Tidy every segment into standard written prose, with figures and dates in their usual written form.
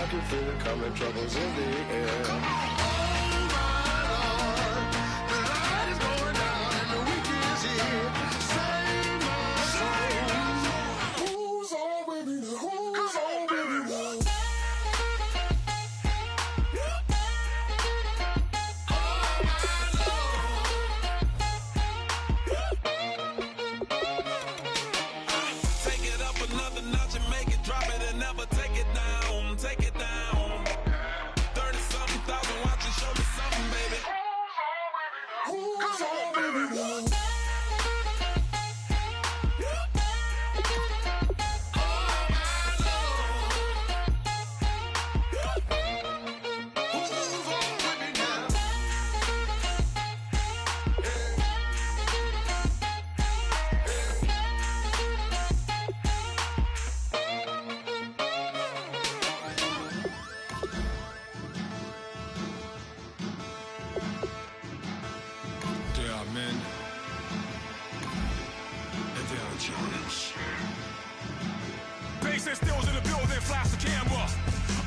I can feel it coming, troubles in the air. Oh my Lord, the light is going down and the week is here. Save my soul. Who's on with me now? Who's on with me now? Bass and stills in the building, flash the camera.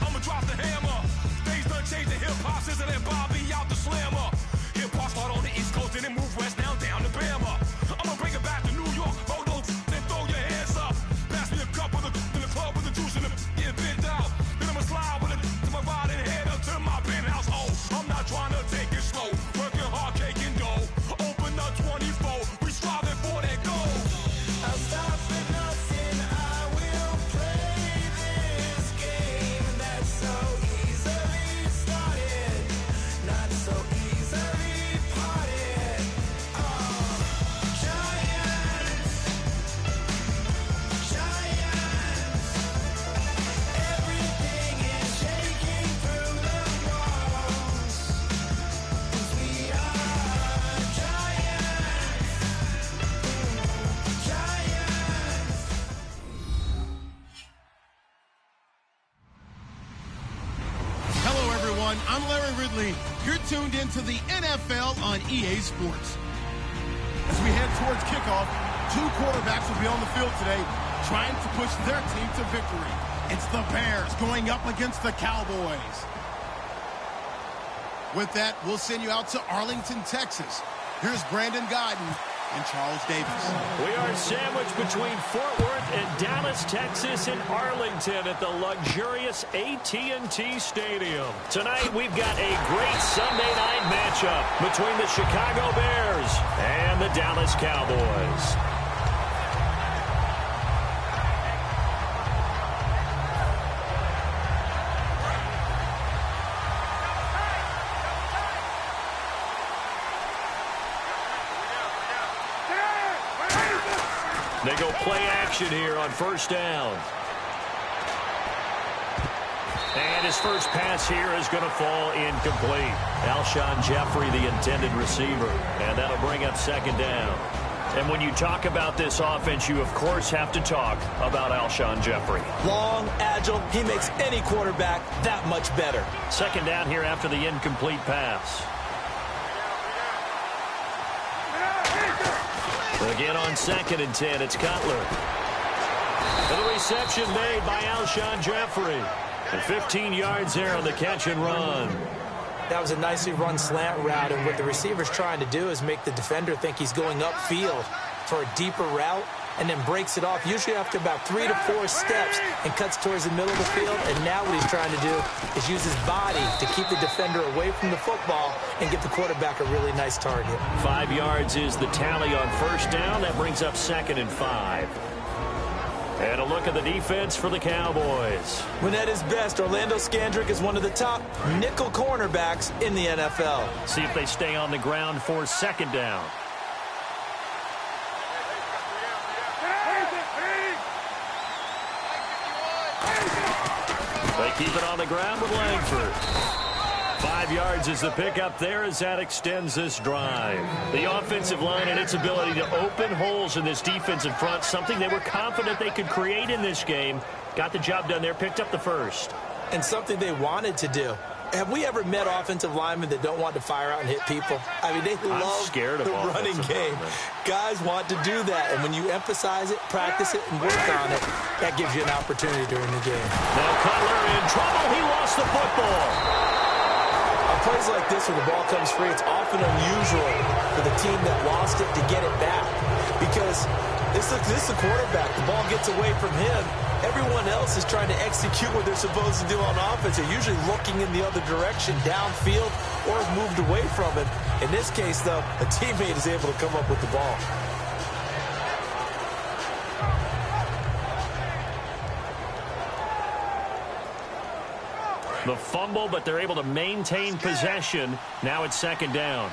I'ma drop the hammer. Things done changed, the hip-hop scissor and Bobby out the slammer. Hip-hop start on the East Coast and then move west now down to Bama. I'ma bring it back to New York, hold those and throw your hands up. Pass me a cup of the in the club with the juice and the get bent out. Then I'ma slide with it to my ride and head up to my penthouse. Oh, I'm not trying to take it slow, working hard, caking dough. Open up 24, we striving for that goal. I'll stop for nothing, I will play this game that's so easily started, not so easily parted. Oh, giants, everything is shaking through the walls, 'cause we are giants. Hello, everyone. I'm Larry Ridley. You're tuned into the NFL on EA Sports. As we head towards kickoff, two quarterbacks will be on the field today trying to push their team to victory. It's the Bears going up against the Cowboys. With that, we'll send you out to Arlington, Texas. Here's Brandon Godden and Charles Davis. We are sandwiched between Fort Worth and Dallas, Texas, and Arlington at the luxurious AT&T Stadium. Tonight, we've got a great Sunday night matchup between the Chicago Bears and the Dallas Cowboys. They go play action here on first down. And his first pass here is going to fall incomplete. Alshon Jeffrey, the intended receiver. And that'll bring up second down. And when you talk about this offense, you, of course, have to talk about Alshon Jeffrey. Long, agile, he makes any quarterback that much better. Second down here after the incomplete pass. Again on 2nd and 10, it's Cutler. And the reception made by Alshon Jeffrey. And 15 yards there on the catch and run. That was a nicely run slant route, and what the receiver's trying to do is make the defender think he's going upfield for a deeper route, and then breaks it off, usually after about 3 to 4 steps, and cuts towards the middle of the field. And now what he's trying to do is use his body to keep the defender away from the football and give the quarterback a really nice target. 5 yards is the tally on first down. That brings up 2nd and 5. And a look at the defense for the Cowboys. When at his best, Orlando Scandrick is one of the top nickel cornerbacks in the NFL. See if they stay on the ground for second down. They keep it on the ground with Langford. 5 yards is the pickup there as that extends this drive. The offensive line and its ability to open holes in this defensive front, something they were confident they could create in this game. Got the job done there, picked up the first. And something they wanted to do. Have we ever met offensive linemen that don't want to fire out and hit people? I mean, they love the running game. Guys want to do that, and when you emphasize it, practice it, and work on it, that gives you an opportunity during the game. Now Cutler in trouble. He lost the football. On plays like this where the ball comes free, it's often unusual for the team that lost it to get it back. Because this is the quarterback. The ball gets away from him. Everyone else is trying to execute what they're supposed to do on offense. They're usually looking in the other direction, downfield, or have moved away from it. In this case, though, a teammate is able to come up with the ball. The fumble, but they're able to maintain possession. Now it's second down.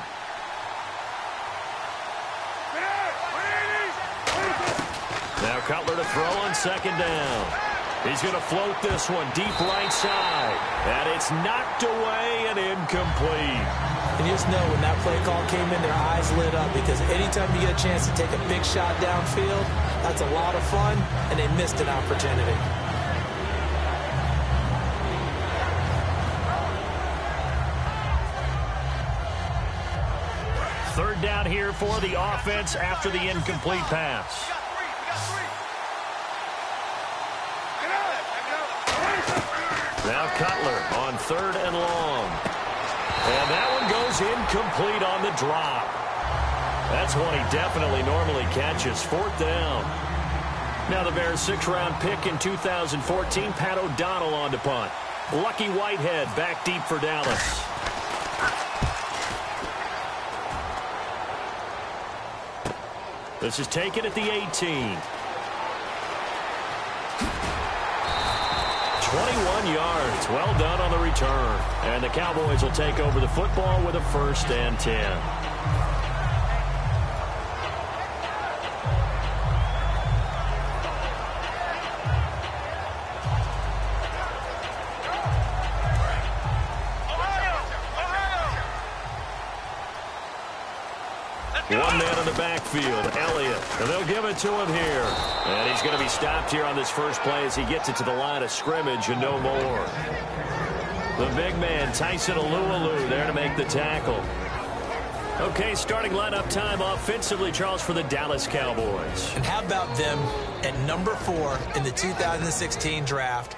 Now Cutler to throw on second down. He's going to float this one deep right side. And it's knocked away and incomplete. And you just know when that play call came in, their eyes lit up, because anytime you get a chance to take a big shot downfield, that's a lot of fun, and they missed an opportunity. Third down here for the offense after the incomplete pass. Now Cutler on third and long. And that one goes incomplete on the drop. That's one he definitely normally catches. Fourth down. Now the Bears' sixth-round pick in 2014, Pat O'Donnell on to punt. Lucky Whitehead back deep for Dallas. This is taken at the 18. 21 yards. Well done on the return. And the Cowboys will take over the football with a 1st and 10. One man in the backfield, Elliott, and they'll give it to him here. And he's going to be stopped here on this first play as he gets it to the line of scrimmage and no more. The big man, Tyson Alualu, there to make the tackle. Okay, starting lineup time offensively, Charles, for the Dallas Cowboys. And how about them at number 4 in the 2016 draft?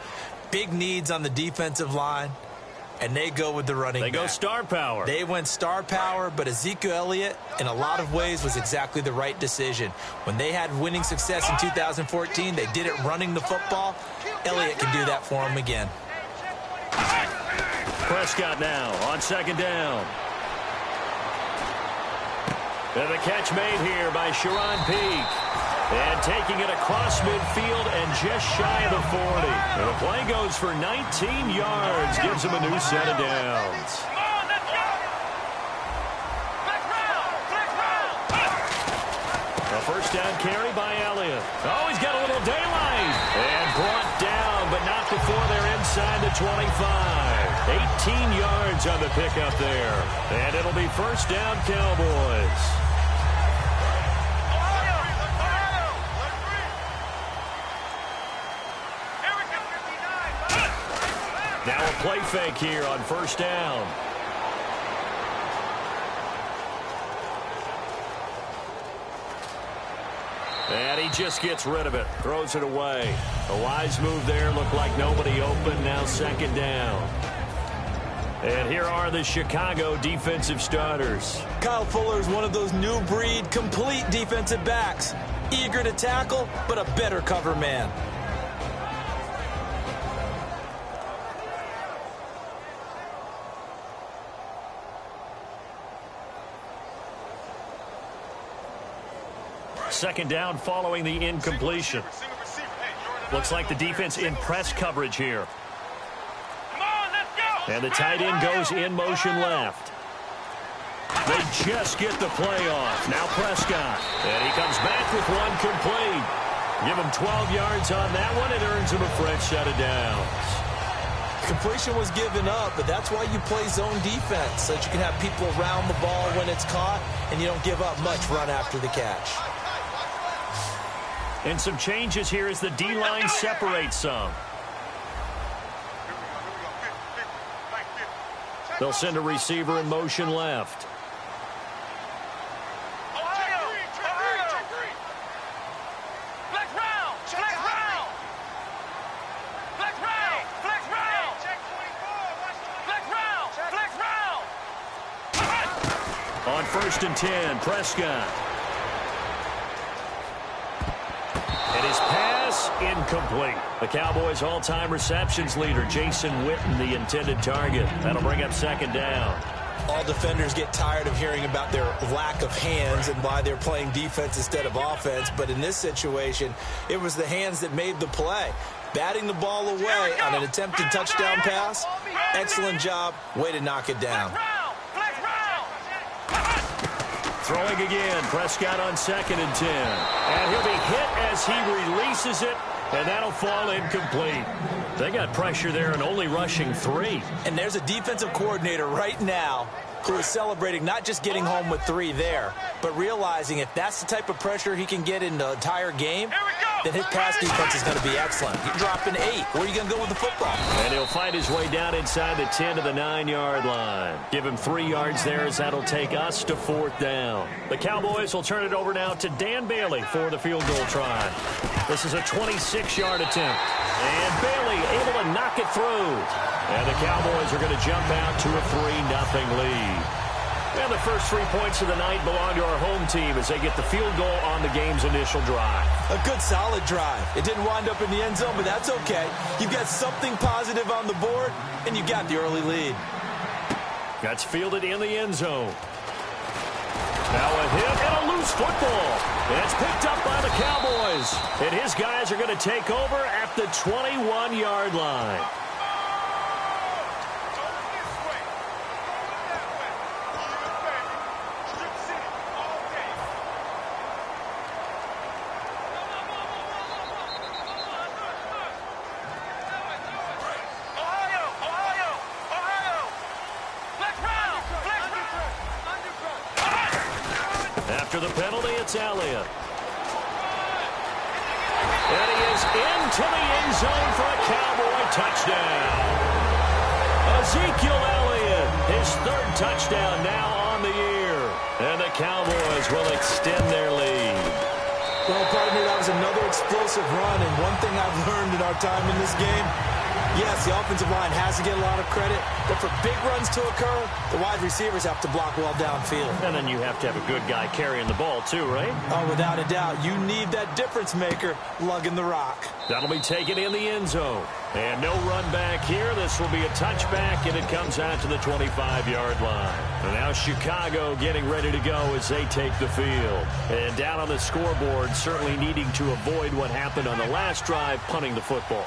Big needs on the defensive line. And they go with the running back. They go star power. They went star power, but Ezekiel Elliott, in a lot of ways, was exactly the right decision. When they had winning success in 2014, they did it running the football. Elliott can do that for them again. Prescott now on second down. And the catch made here by Sharon Peake. And taking it across midfield and just shy of the 40. And the play goes for 19 yards. Gives him a new set of downs. A first down carry by Elliott. Oh, he's got a little daylight. And brought down, but not before they're inside the 25. 18 yards on the pickup there. And it'll be first down Cowboys. Now a play fake here on first down. And he just gets rid of it. Throws it away. A wise move there. Looked like nobody open. Now second down. And here are the Chicago defensive starters. Kyle Fuller is one of those new breed, complete defensive backs. Eager to tackle, but a better cover man. Second down following the incompletion. Looks like the defense in press coverage here. And the tight end goes in motion left. They just get the play off. Now Prescott. And he comes back with one complete. Give him 12 yards on that one. It earns him a fresh set of downs. Completion was given up, but that's why you play zone defense, so that you can have people around the ball when it's caught, and you don't give up much run after the catch. And some changes here as the D-line separates some. They'll send a receiver in motion left. 1st and 10. Prescott. And his pass incomplete. The Cowboys' all-time receptions leader, Jason Witten, the intended target. That'll bring up 2nd down. All defenders get tired of hearing about their lack of hands and why they're playing defense instead of offense. But in this situation, it was the hands that made the play. Batting the ball away on an attempted touchdown pass. Excellent job. Way to knock it down. Throwing again. Prescott on 2nd and 10. And he'll be hit as he releases it. And that'll fall incomplete. They got pressure there and only rushing 3. And there's a defensive coordinator right now who is celebrating not just getting home with 3 there, but realizing if that's the type of pressure he can get in the entire game, then his pass defense is going to be excellent. You're dropping 8. Where are you going to go with the football? And he'll fight his way down inside the 10 to the 9-yard line. Give him 3 yards there as that'll take us to 4th down. The Cowboys will turn it over now to Dan Bailey for the field goal try. This is a 26-yard attempt. And Bailey able to knock it through. And the Cowboys are going to jump out to a 3-0 lead. And the first 3 points of the night belong to our home team as they get the field goal on the game's initial drive. A good, solid drive. It didn't wind up in the end zone, but that's okay. You've got something positive on the board, and you got the early lead. That's fielded in the end zone. Now a hit and a loose football. And it's picked up by the Cowboys. And his guys are going to take over at the 21-yard line. After the penalty, it's Elliott. And he is into the end zone for a Cowboy touchdown. Ezekiel Elliott, his 3rd touchdown now on the year. And the Cowboys will extend their lead. Well, partner, that was another explosive run, and one thing I've learned in our time in this game, yes, the offensive line has to get a lot of credit, but for big runs to occur, the wide receivers have to block well downfield. And then you have to have a good guy carrying the ball too, right? Oh, without a doubt. You need that difference maker lugging the rock. That'll be taken in the end zone. And no run back here. This will be a touchback, and it comes out to the 25-yard line. And now Chicago getting ready to go as they take the field. And down on the scoreboard, certainly needing to avoid what happened on the last drive, punting the football.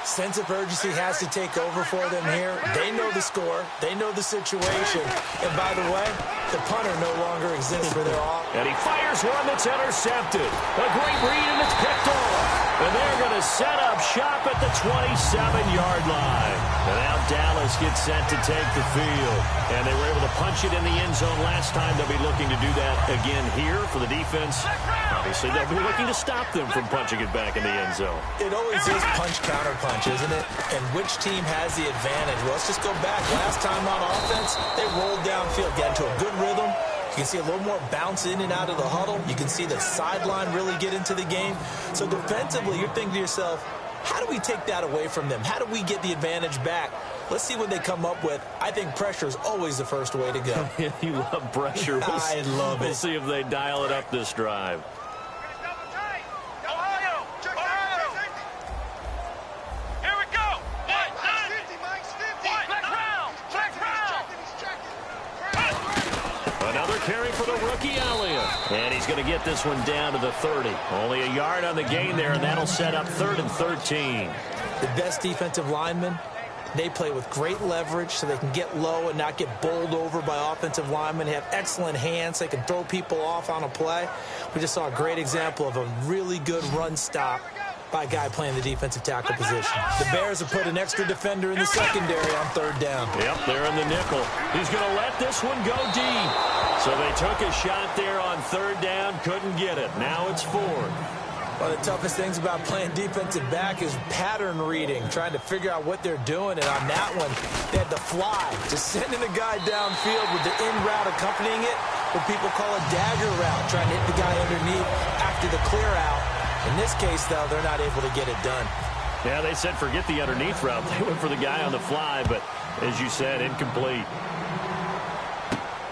Sense of urgency has to take over for them here. They know the score. They know the situation. And by the way, the punter no longer exists for their off. And he fires one that's intercepted. A great read, and it's picked off. And they're going to set up shop at the 27-yard line. And now Dallas gets set to take the field. And they were able to punch it in the end zone last time. They'll be looking to do that again here for the defense. Obviously, they'll be looking to stop them from punching it back in the end zone. It always is punch-counter-punch, isn't it? And which team has the advantage? Well, let's just go back. Last time on offense, they rolled downfield, got into a good rhythm. You can see a little more bounce in and out of the huddle. You can see the sideline really get into the game. So defensively, you're thinking to yourself, how do we take that away from them? How do we get the advantage back? Let's see what they come up with. I think pressure is always the first way to go. You love pressure. I love it. We'll see if they dial it up this drive. Carry for the rookie Elliott. And he's going to get this one down to the 30. Only a yard on the gain there, and that'll set up 3rd and 13. The best defensive linemen, they play with great leverage so they can get low and not get bowled over by offensive linemen. They have excellent hands. They can throw people off on a play. We just saw a great example of a really good run stop by a guy playing the defensive tackle position. The Bears have put an extra defender in the secondary on 3rd down. Yep, they're in the nickel. He's going to let this one go deep. So they took a shot there on 3rd down, couldn't get it. Now it's 4th. One of the toughest things about playing defensive back is pattern reading, trying to figure out what they're doing. And on that one, they had to fly, just sending the guy downfield with the in route accompanying it, what people call a dagger route, trying to hit the guy underneath after the clear out. In this case, though, they're not able to get it done. Yeah, they said forget the underneath route. They went for the guy on the fly, but as you said, incomplete.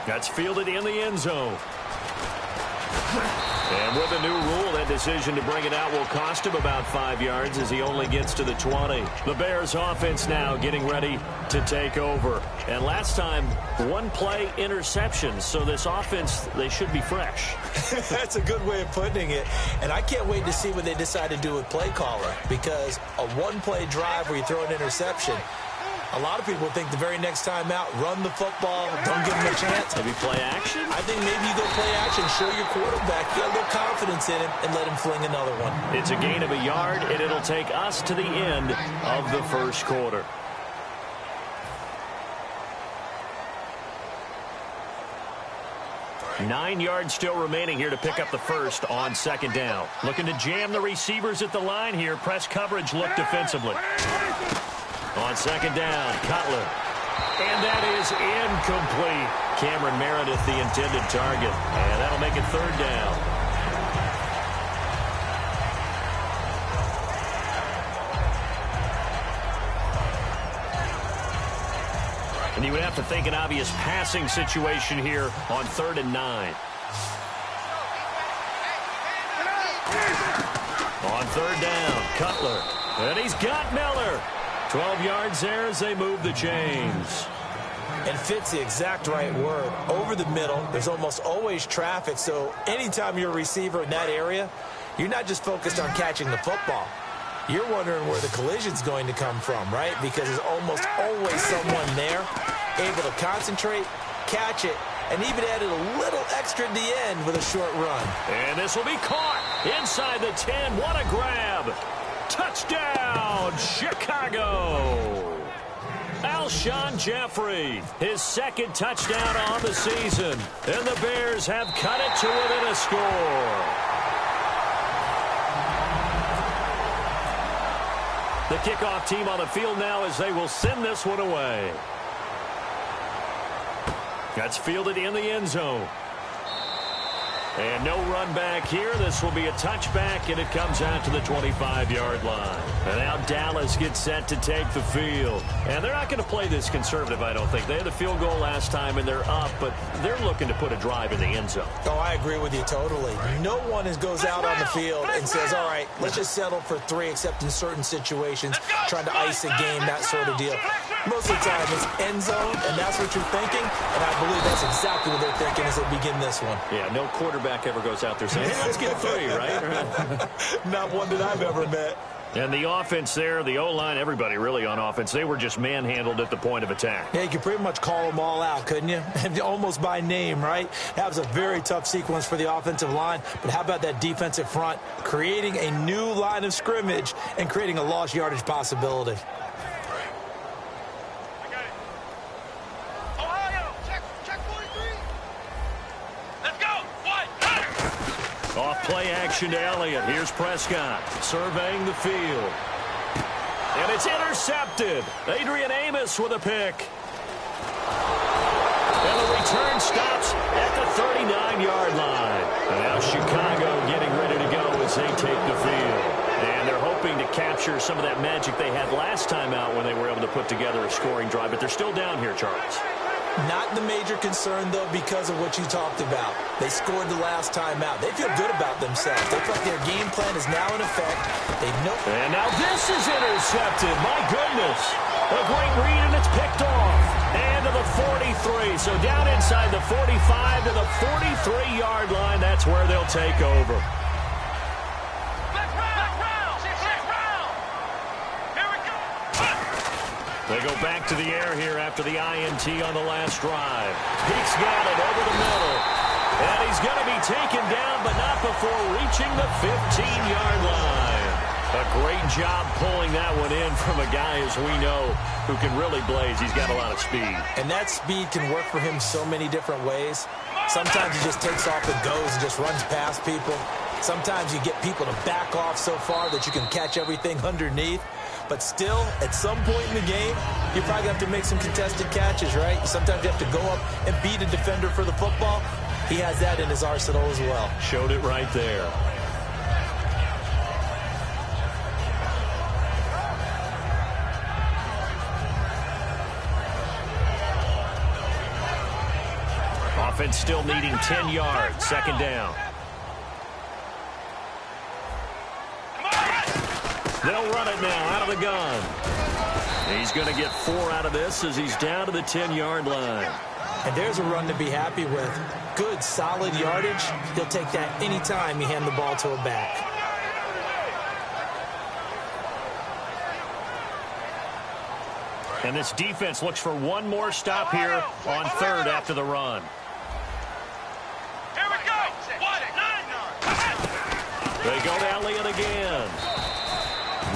That's fielded in the end zone. And with a new rule, that decision to bring it out will cost him about 5 yards as he only gets to the 20. The Bears offense now getting ready to take over. And last time, one play interception. So this offense, they should be fresh. That's a good way of putting it. And I can't wait to see what they decide to do with play caller, because a one-play drive where you throw an interception, a lot of people think the very next time out, run the football, don't give him a chance. Maybe play action? I think maybe you go play action, show your quarterback, you got a little confidence in him, and let him fling another one. It's a gain of a yard, and it'll take us to the end of the first quarter. Nine yards still remaining here to pick up the first on second down. Looking to jam the receivers at the line here. Press coverage look defensively. On second down, Cutler. And that is incomplete. Cameron Meredith, the intended target. And that'll make it third down. And you would have to think an obvious passing situation here on 3rd and 9. On third down, Cutler. And he's got Miller. 12 yards there as they move the chains. And fits the exact right word. Over the middle, there's almost always traffic, so anytime you're a receiver in that area, you're not just focused on catching the football. You're wondering where the collision's going to come from, right? Because there's almost always someone there able to concentrate, catch it, and even added a little extra at the end with a short run. And this will be caught inside the 10. What a grab. Touchdown, Chicago. Alshon Jeffrey, his second touchdown on the season. And the Bears have cut it to within a score. The kickoff team on the field now as they will send this one away. That's fielded in the end zone. And no run back here. This will be a touchback, and it comes out to the 25-yard line. And now Dallas gets set to take the field. And they're not going to play this conservative, I don't think. They had the field goal last time, and they're up, but they're looking to put a drive in the end zone. Oh, I agree with you totally. No one goes out on the field and says, all right, let's just settle for 3, except in certain situations, trying to ice a game, that sort of deal. Most of the time, it's end zone, and that's what you're thinking, and I believe that's exactly what they're thinking as they begin this one. Yeah, no quarterback ever goes out there saying, hey, let's get 3, right? Not one that I've ever met. And the offense there, the O-line, everybody really on offense, they were just manhandled at the point of attack. Yeah, you could pretty much call them all out, couldn't you? Almost by name, right? That was a very tough sequence for the offensive line, but how about that defensive front creating a new line of scrimmage and creating a lost yardage possibility? Off play action to Elliott. Here's Prescott surveying the field. And it's intercepted. Adrian Amos with a pick. And the return stops at the 39-yard line. And now Chicago getting ready to go as they take the field. And they're hoping to capture some of that magic they had last time out when they were able to put together a scoring drive. But they're still down here, Charles. Not the major concern, though, because of what you talked about. They scored the last time out. They feel good about themselves. They feel like their game plan is now in effect. They know. And now this is intercepted. My goodness. A great read, and it's picked off. And to the 43. So down inside the 45 to the 43-yard line. That's where they'll take over. They go back to the air here after the INT on the last drive. He's got it over the middle. And he's going to be taken down, but not before reaching the 15-yard line. A great job pulling that one in from a guy, as we know, who can really blaze. He's got a lot of speed. And that speed can work for him so many different ways. Sometimes he just takes off and goes and just runs past people. Sometimes you get people to back off so far that you can catch everything underneath. But still, at some point in the game, you probably have to make some contested catches, right? Sometimes you have to go up and beat a defender for the football. He has that in his arsenal as well. Showed it right there. offense still needing 10 yards. Second down. They'll run it now out of the gun. He's going to get 4 out of this as he's down to the 10-yard line. And there's a run to be happy with. Good, solid yardage. He'll take that anytime you hand the ball to a back. And this defense looks for one more stop here on third after the run. Here we go. They go to Elliott again.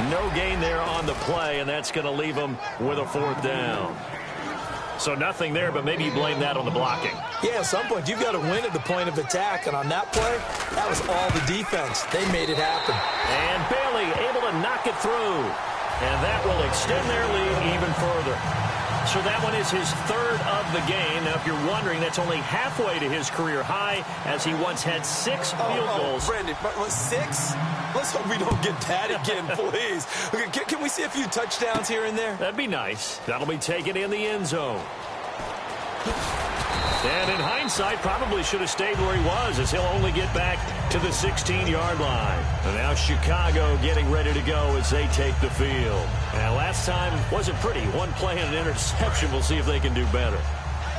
No gain there on the play, and that's going to leave them with a 4th down. So nothing there, but maybe you blame that on the blocking. Yeah, at some point, you've got to win at the point of attack. And on that play, that was all the defense. They made it happen. And Bailey able to knock it through. And that will extend their lead even further. So that one is his 3rd of the game. Now, if you're wondering, that's only halfway to his career high, as he once had 6 field goals. Brandon, but 6? Let's hope we don't get that again, please. Okay, can we see a few touchdowns here and there? That'd be nice. That'll be taken in the end zone. And in hindsight, probably should have stayed where he was, as he'll only get back to the 16-yard line. And now Chicago getting ready to go as they take the field. And last time wasn't pretty. One play and an interception. We'll see if they can do better.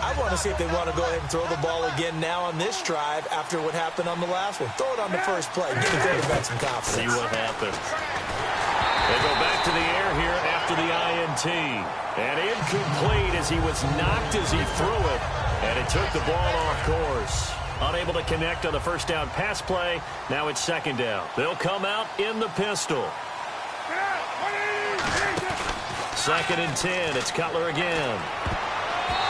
I want to see if they want to go ahead and throw the ball again now on this drive after what happened on the last one. Throw it on the first play. Give the quarterback some confidence. See what happens. They go back to the air here after the INT. And incomplete as he was knocked as he threw it. And it took the ball off course. Unable to connect on the first down pass play. Now it's 2nd down. They'll come out in the pistol. 2nd and 10. It's Cutler again.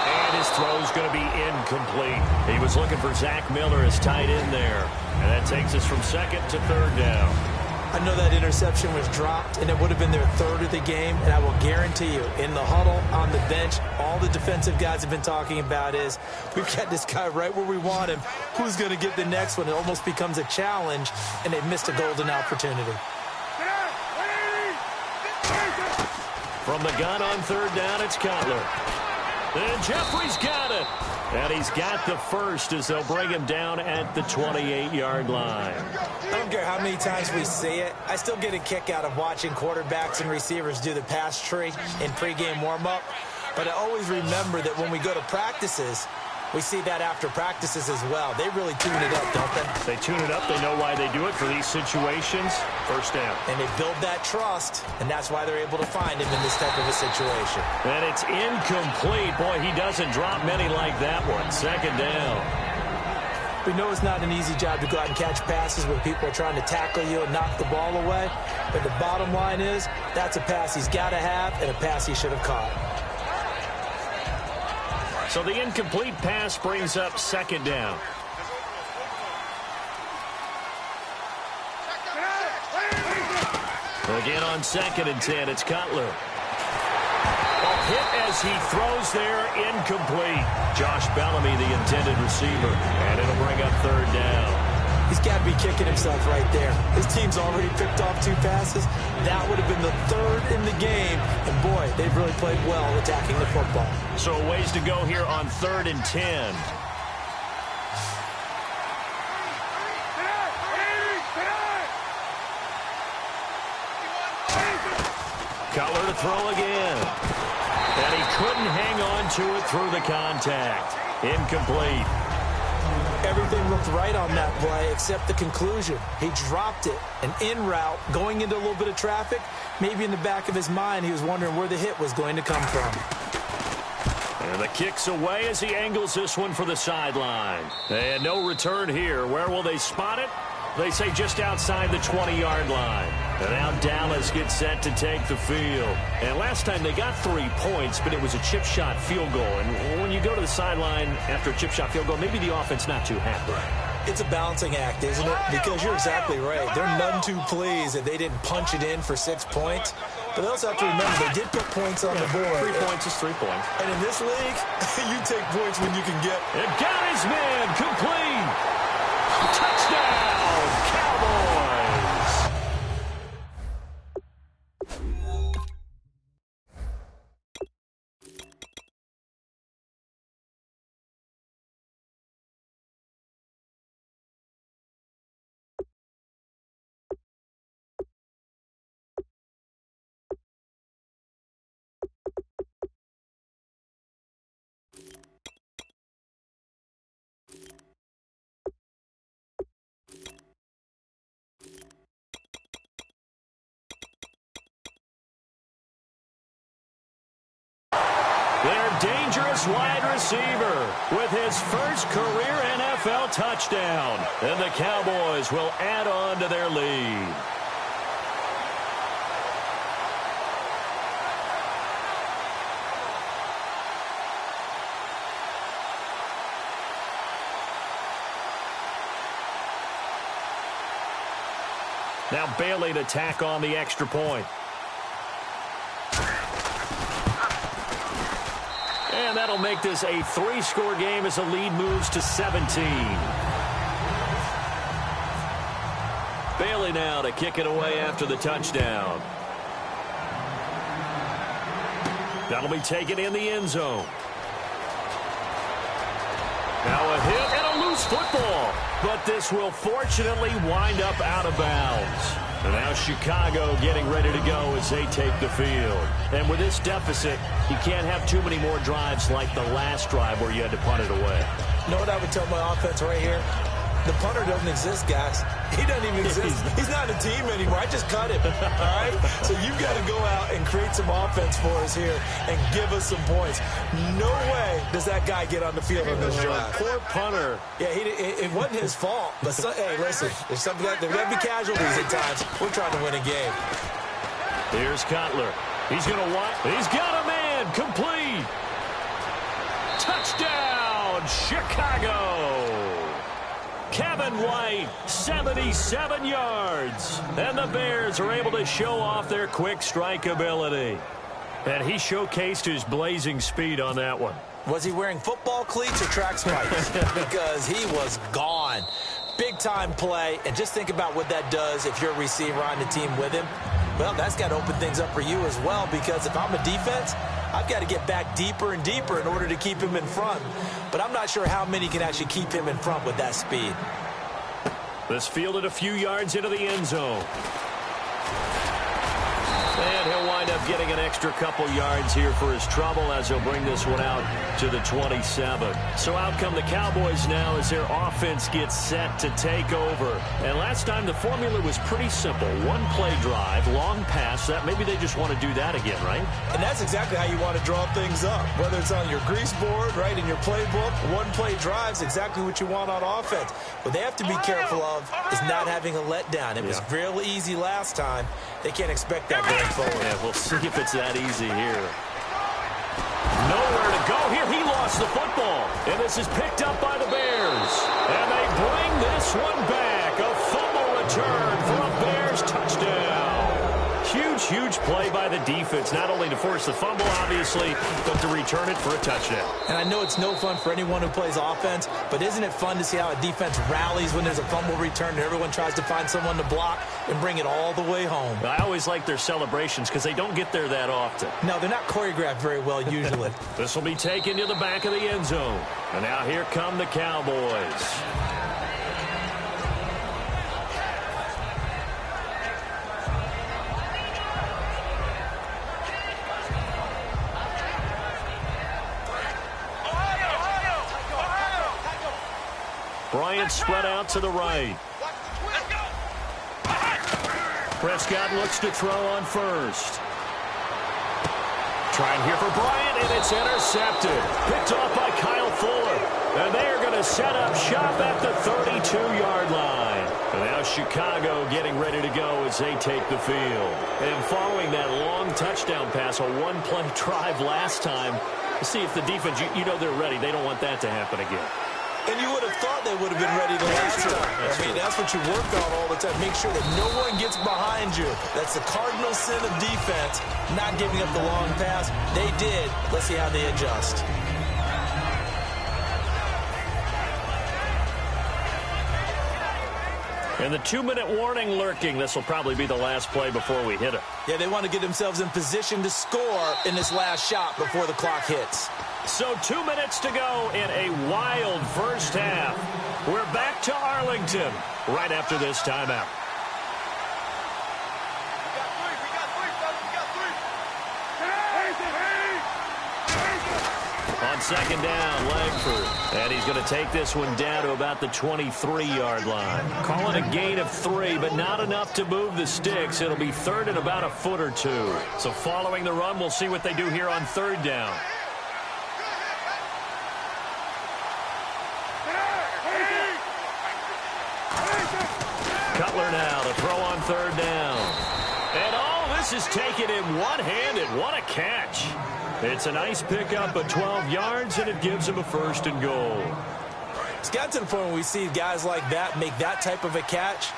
And his throw's going to be incomplete. He was looking for Zach Miller as tight end there. And that takes us from 2nd to 3rd down. I know that interception was dropped, and it would have been their 3rd of the game, and I will guarantee you, in the huddle, on the bench, all the defensive guys have been talking about is, we've got this guy right where we want him. Who's going to get the next one? It almost becomes a challenge, and they've missed a golden opportunity. From the gun on 3rd down, it's Cutler. And Jeffrey's got it. And he's got the first as they'll bring him down at the 28-yard line. I don't care how many times we see it. I still get a kick out of watching quarterbacks and receivers do the pass tree in pregame warm-up. But I always remember that when we go to practices, we see that after practices as well. They really tune it up, don't they? They tune it up. They know why they do it for these situations. First down. And they build that trust, and that's why they're able to find him in this type of a situation. And it's incomplete. Boy, he doesn't drop many like that one. 2nd down. We know it's not an easy job to go out and catch passes when people are trying to tackle you and knock the ball away. But the bottom line is, that's a pass he's got to have and a pass he should have caught. So the incomplete pass brings up 2nd down. Again on 2nd and 10, it's Cutler. A hit as he throws there, incomplete. Josh Bellamy, the intended receiver, and it'll bring up 3rd down. He's got to be kicking himself right there. His team's already picked off 2 passes. That would have been the 3rd in the game. And, boy, they've really played well attacking the football. So a ways to go here on 3rd and 10. Cutler to throw again. And he couldn't hang on to it through the contact. Incomplete. Everything looked right on that play except the conclusion. He dropped it, and en route, going into a little bit of traffic, maybe in the back of his mind he was wondering where the hit was going to come from. And the kick's away as he angles this one for the sideline. And no return here. Where will they spot it? They say just outside the 20-yard line. And now Dallas gets set to take the field. And last time they got 3 points, but it was a chip shot field goal. And when you go to the sideline after a chip shot field goal, maybe the offense not too happy. It's a balancing act, isn't it? Because you're exactly right. They're none too pleased that they didn't punch it in for 6 points. But they also have to remember they did put points on the board. 3 points is 3 points. And in this league, you take points when you can get. It got his man complete. Touchdown, Cowboys. dangerous wide receiver with his first career NFL touchdown. And the Cowboys will add on to their lead. Now Bailey to tack on the extra point. And that'll make this a 3-score game as the lead moves to 17. Bailey now to kick it away after the touchdown. That'll be taken in the end zone. Now a hit and a loose football. But this will fortunately wind up out of bounds. And now Chicago getting ready to go as they take the field. And with this deficit, you can't have too many more drives like the last drive where you had to punt it away. You know what I would tell my offense right here? The punter doesn't exist, guys. He doesn't even exist. He's not a team anymore. I just cut him, all right? So you've got to go out and create some offense for us here and give us some points. No way does that guy get on the field on this drive. Poor punter. Yeah, it wasn't his fault. But, hey, listen, there's something there's got to be casualties at times. We're trying to win a game. Here's Cutler. He's going to want. He's got a man. Complete. Touchdown, Chicago. Kevin White, 77 yards. And the Bears are able to show off their quick strike ability. And he showcased his blazing speed on that one. Was he wearing football cleats or track spikes? Because he was gone. Big-time play. And just think about what that does if you're a receiver on the team with him. Well, that's got to open things up for you as well, because if I'm a defense, I've got to get back deeper and deeper in order to keep him in front. But I'm not sure how many can actually keep him in front with that speed. This fielded a few yards into the end zone. And he'll wind up getting an extra couple yards here for his trouble as he'll bring this one out to the 27. So out come the Cowboys now as their offense gets set to take over. And last time the formula was pretty simple. One play drive, long pass. That maybe they just want to do that again, right? And that's exactly how you want to draw things up. Whether it's on your grease board, right, in your playbook, one play drive's exactly what you want on offense. What they have to be careful of is not having a letdown. It was real easy last time. They can't expect that going forward. Yeah, we'll see if it's that easy here. Nowhere to go here. He lost the football. And this is picked up by the Bears. And they bring this one back. A fumble return for a Bears touchdown. Huge play by the defense. Not only to force the fumble, obviously, but to return it for a touchdown. And I know it's no fun for anyone who plays offense, but isn't it fun to see how a defense rallies when there's a fumble return and everyone tries to find someone to block and bring it all the way home? I always like their celebrations because they don't get there that often. No, they're not choreographed very well usually. This will be taken to the back of the end zone. And now here come the Cowboys. Bryant spread out to the right. Prescott looks to throw on first. Trying here for Bryant, and it's intercepted. Picked off by Kyle Fuller. And they are going to set up shop at the 32-yard line. And now Chicago getting ready to go as they take the field. And following that long touchdown pass, a one-play drive last time, to see if the defense, you know they're ready. They don't want that to happen again. And you would have thought they would have been ready the last time. That's what you work on all the time. Make sure that no one gets behind you. That's the cardinal sin of defense, not giving up the long pass. They did. Let's see how they adjust. And the 2-minute warning lurking. This will probably be the last play before we hit it. Yeah, they want to get themselves in position to score in this last shot before the clock hits. So 2 minutes to go in a wild first half. We're back to Arlington right after this timeout. On second down, Langford. And he's going to take this one down to about the 23-yard line. Call it a gain of 3, but not enough to move the sticks. It'll be third and about a foot or two. So following the run, we'll see what they do here on third down. Cutler now to throw on third down. And oh, this is taken in one-handed. What a catch. It's a nice pickup of 12 yards, and it gives him a 1st and goal. It's got to the point when we see guys like that make that type of a catch.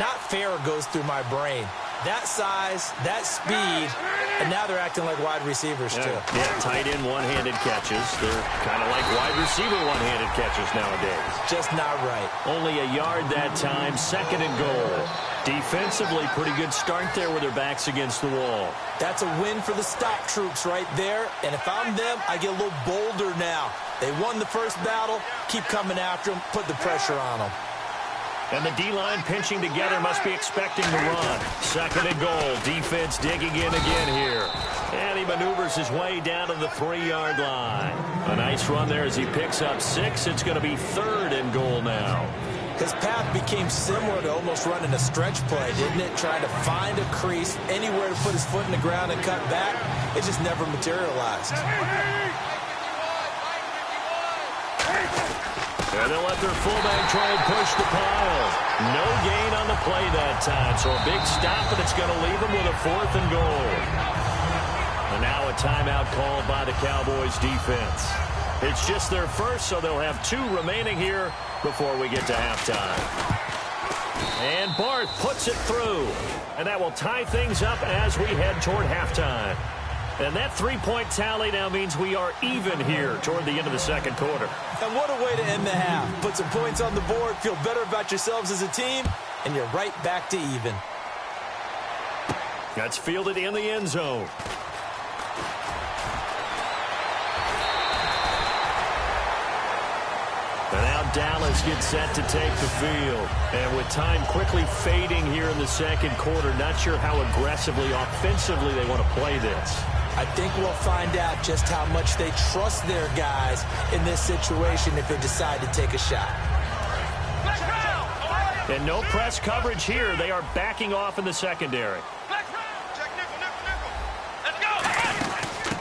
Not fair goes through my brain. That size, that speed, and now they're acting like wide receivers, too. Yeah, tight end one-handed catches. They're kind of like wide receiver one-handed catches nowadays. Just not right. Only a yard that time, 2nd and goal. Defensively, pretty good start there with their backs against the wall. That's a win for the stop troops right there, and if I'm them, I get a little bolder now. They won the first battle, keep coming after them, put the pressure on them. And the D-line pinching together must be expecting the run. 2nd and goal. Defense digging in again here. And he maneuvers his way down to the 3-yard line. A nice run there as he picks up 6. It's going to be 3rd and goal now. His path became similar to almost running a stretch play, didn't it? Trying to find a crease, anywhere to put his foot in the ground and cut back. It just never materialized. And they'll let their fullback try and push the pile. No gain on the play that time, so a big stop, and it's going to leave them with a 4th and goal. And now a timeout called by the Cowboys defense. It's just their first, so they'll have 2 remaining here before we get to halftime. And Barth puts it through. And that will tie things up as we head toward halftime. And that 3-point tally now means we are even here toward the end of the 2nd quarter. And what a way to end the half. Put some points on the board, feel better about yourselves as a team, and you're right back to even. That's fielded in the end zone. And now Dallas gets set to take the field. And with time quickly fading here in the 2nd quarter, not sure how aggressively, offensively they want to play this. I think we'll find out just how much they trust their guys in this situation if they decide to take a shot. And no press coverage here. They are backing off in the secondary.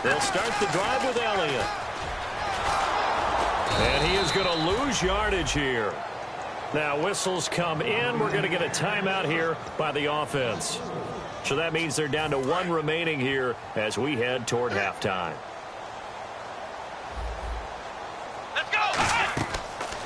They'll start the drive with Elliott. And he is going to lose yardage here. Now whistles come in. We're going to get a timeout here by the offense. So that means they're down to 1 remaining here as we head toward halftime. Let's go!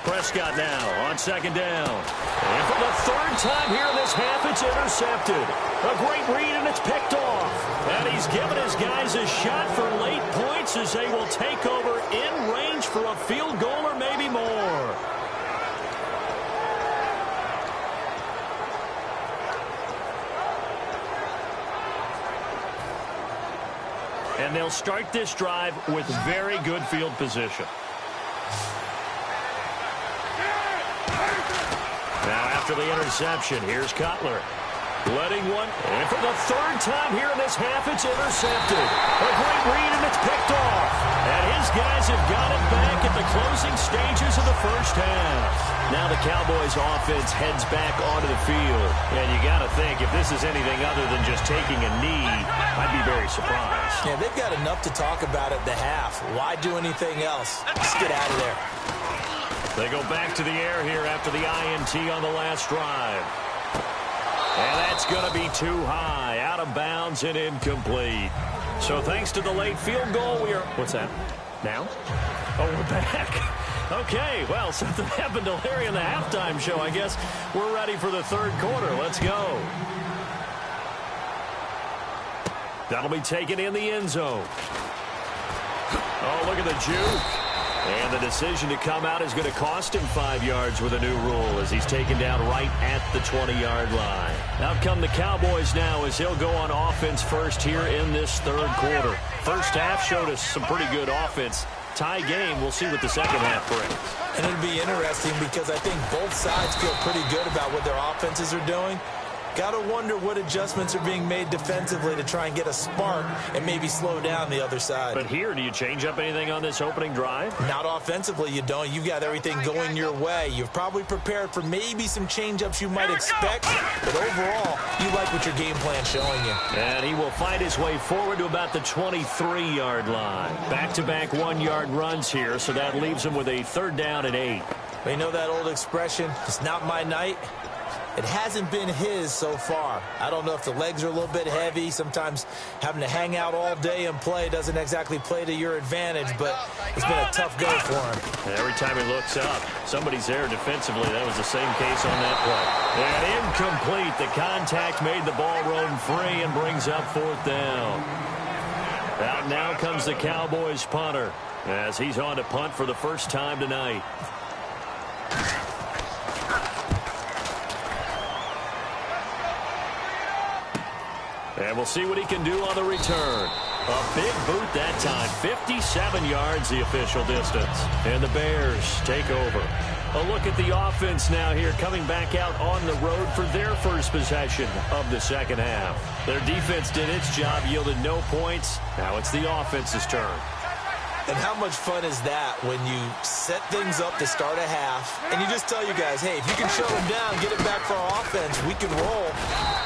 Prescott now on 2nd down. And for the 3rd time here in this half, it's intercepted. A great read, and it's picked off. And he's given his guys a shot for late points as they will take over in range for a field goal or maybe more. And they'll start this drive with very good field position. Now after the interception, here's Cutler. Letting one, and for the 3rd time here in this half, it's intercepted. A great read, and it's picked off. And his guys have got it back at the closing stages of the 1st half. Now the Cowboys offense heads back onto the field. And you got to think, if this is anything other than just taking a knee, I'd be very surprised. Yeah, they've got enough to talk about at the half. Why do anything else? Let's get out of there. They go back to the air here after the INT on the last drive. And that's going to be too high, out of bounds and incomplete. So thanks to the late field goal, we are... What's that? Now? Oh, we're back. Okay, well, something happened to Larry in the halftime show. I guess we're ready for the 3rd quarter. Let's go. That'll be taken in the end zone. Oh, look at the juke. And the decision to come out is going to cost him 5 yards with a new rule as he's taken down right at the 20-yard line. Out come the Cowboys now as he'll go on offense first here in this 3rd quarter. First half showed us some pretty good offense. Tie game. We'll see what the 2nd half brings. And it'll be interesting because I think both sides feel pretty good about what their offenses are doing. Got to wonder what adjustments are being made defensively to try and get a spark and maybe slow down the other side. But here, do you change up anything on this opening drive? Not offensively, you don't. You've got everything going your way. You've probably prepared for maybe some change-ups you might expect, but overall, you like what your game plan's showing you. And he will fight his way forward to about the 23-yard line. Back-to-back 1-yard runs here, so that leaves him with a 3rd down and 8. But you know that old expression, it's not my night? It hasn't been his so far. I don't know if the legs are a little bit heavy. Sometimes having to hang out all day and play doesn't exactly play to your advantage, but it's been a tough go for him. And every time he looks up, somebody's there defensively. That was the same case on that play. And incomplete. The contact made the ball roam free and brings up 4th down. Out now comes the Cowboys punter as he's on to punt for the first time tonight. And we'll see what he can do on the return. A big boot that time. 57 yards the official distance. And the Bears take over. A look at the offense now here, coming back out on the road for their first possession of the second half. Their defense did its job, yielded no points. Now it's the offense's turn. And how much fun is that when you set things up to start a half and you just tell you guys, hey, if you can shut them down, get it back for our offense, we can roll.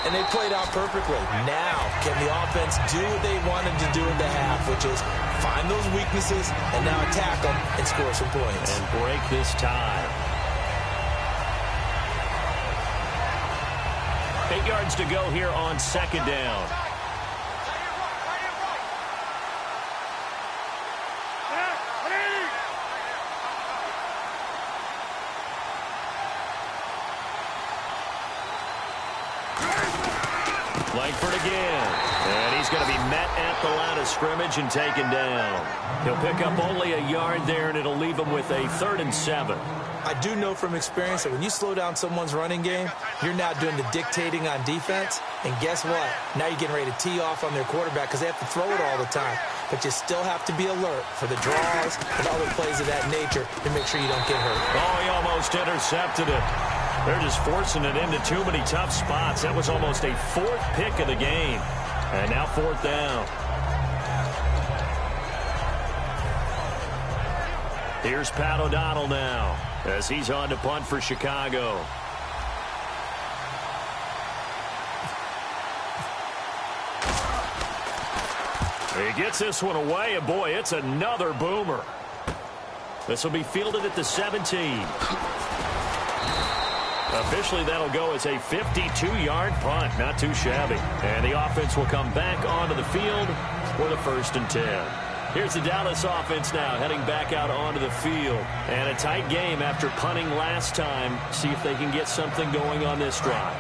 And they played out perfectly. Now, can the offense do what they wanted to do in the half, which is find those weaknesses and now attack them and score some points. And break this tie. 8 yards to go here on second down. Langford again. And he's going to be met at the line of scrimmage and taken down. He'll pick up only a yard there, and it'll leave him with a 3rd and 7. I do know from experience that when you slow down someone's running game, you're now doing the dictating on defense. And guess what? Now you're getting ready to tee off on their quarterback because they have to throw it all the time. But you still have to be alert for the draws and other plays of that nature to make sure you don't get hurt. Oh, he almost intercepted it. They're just forcing it into too many tough spots. That was almost a 4th pick of the game. And now 4th down. Here's Pat O'Donnell now as he's on to punt for Chicago. He gets this one away, and boy, it's another boomer. This will be fielded at the 17. Officially, that'll go as a 52-yard punt. Not too shabby. And the offense will come back onto the field for the 1st and 10. Here's the Dallas offense now heading back out onto the field. And a tight game after punting last time. See if they can get something going on this drive.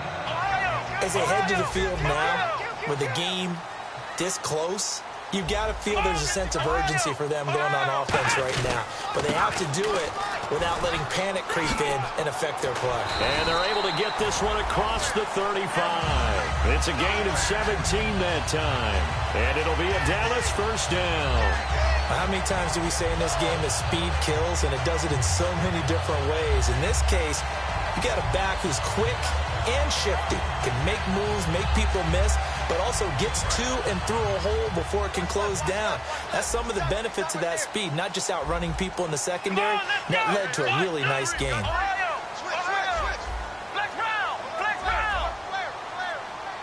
As they head to the field now, with the game this close, you've got to feel there's a sense of urgency for them going on offense right now. But they have to do it without letting panic creep in and affect their play. And they're able to get this one across the 35. It's a gain of 17 that time. And it'll be a Dallas 1st down. How many times do we say in this game that speed kills, and it does it in so many different ways? In this case, you got a back who's quick and shifty, can make moves, make people miss, but also gets to and through a hole before it can close down. That's some of the benefits of that speed, not just outrunning people in the secondary. And that led to a really nice game.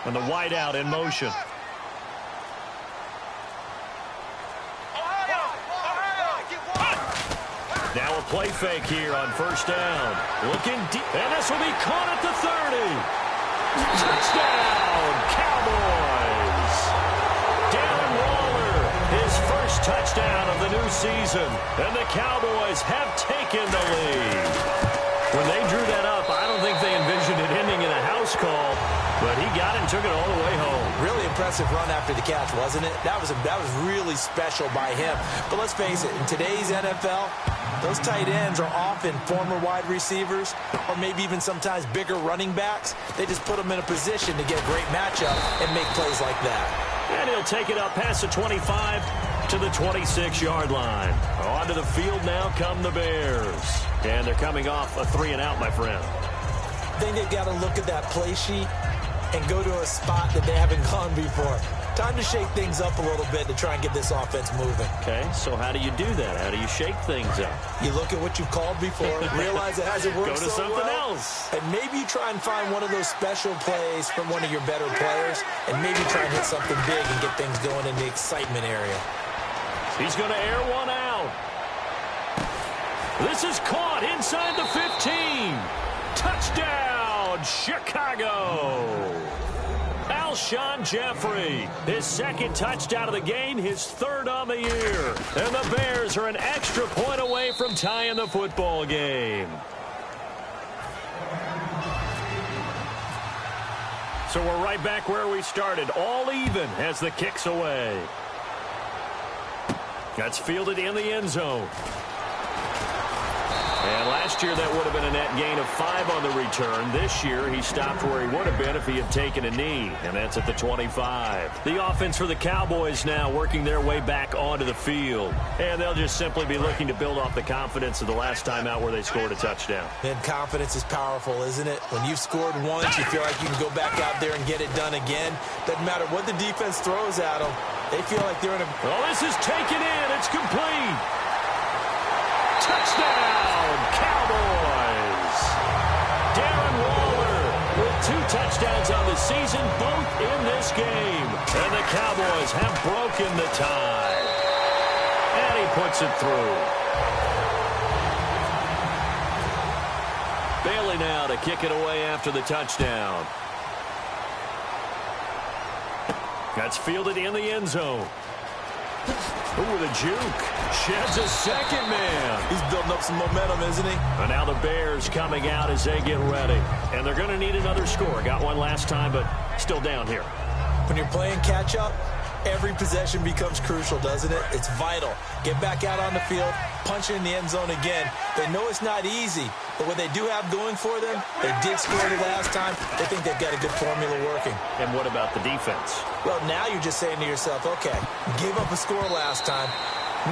And the wideout in motion. Now a play fake here on 1st down. Looking deep, and this will be caught at the 30. Touchdown, Cowboys. Darren Waller, his first touchdown of the new season. And the Cowboys have taken the lead. When they drew that up, I don't think they envisioned it ending in a house call. But he got it and took it all the way home. Really impressive run after the catch, wasn't it? That was really special by him. But let's face it, in today's NFL, those tight ends are often former wide receivers or maybe even sometimes bigger running backs. They just put them in a position to get a great matchup and make plays like that. And he'll take it up past the 25 to the 26-yard line. On to the field now come the Bears. And they're coming off a 3-and-out, my friend. I think they've got to look at that play sheet and go to a spot that they haven't gone before. Time to shake things up a little bit to try and get this offense moving. Okay, so how do you do that? How do you shake things up? You look at what you've called before, realize it hasn't worked Go to so something well, else. and maybe you try and find one of those special plays from one of your better players, and maybe try and hit something big and get things going in the excitement area. He's going to air one out. This is caught inside the 15. Touchdown, touchdown, Chicago. Alshon Jeffrey, his second touchdown of the game, his third on the year. And the Bears are an extra point away from tying the football game. So we're right back where we started, all even as the kick's away. That's fielded in the end zone. And last year that would have been a net gain of 5 on the return. This year he stopped where he would have been if he had taken a knee, and that's at the 25. The offense for the Cowboys now working their way back onto the field. And they'll just simply be looking to build off the confidence of the last time out where they scored a touchdown. And confidence is powerful, isn't it? When you've scored once, you feel like you can go back out there and get it done again. Doesn't matter what the defense throws at them. They feel like they're in a... Oh, this is taken in. It's complete. Touchdown, Cowboys. Darren Waller with 2 touchdowns on the season, both in this game. And the Cowboys have broken the tie. And he puts it through. Bailey now to kick it away after the touchdown. That's fielded in the end zone. Ooh, the juke. Sheds a second man. He's building up some momentum, isn't he? And now the Bears coming out as they get ready. And they're going to need another score. Got one last time, but still down here. When you're playing catch-up, every possession becomes crucial, doesn't it? It's vital. Get back out on the field, punch it in the end zone again. They know it's not easy, but what they do have going for them, they did score the last time. They think they've got a good formula working. And what about the defense? Well, now you're just saying to yourself, okay, gave up a score last time.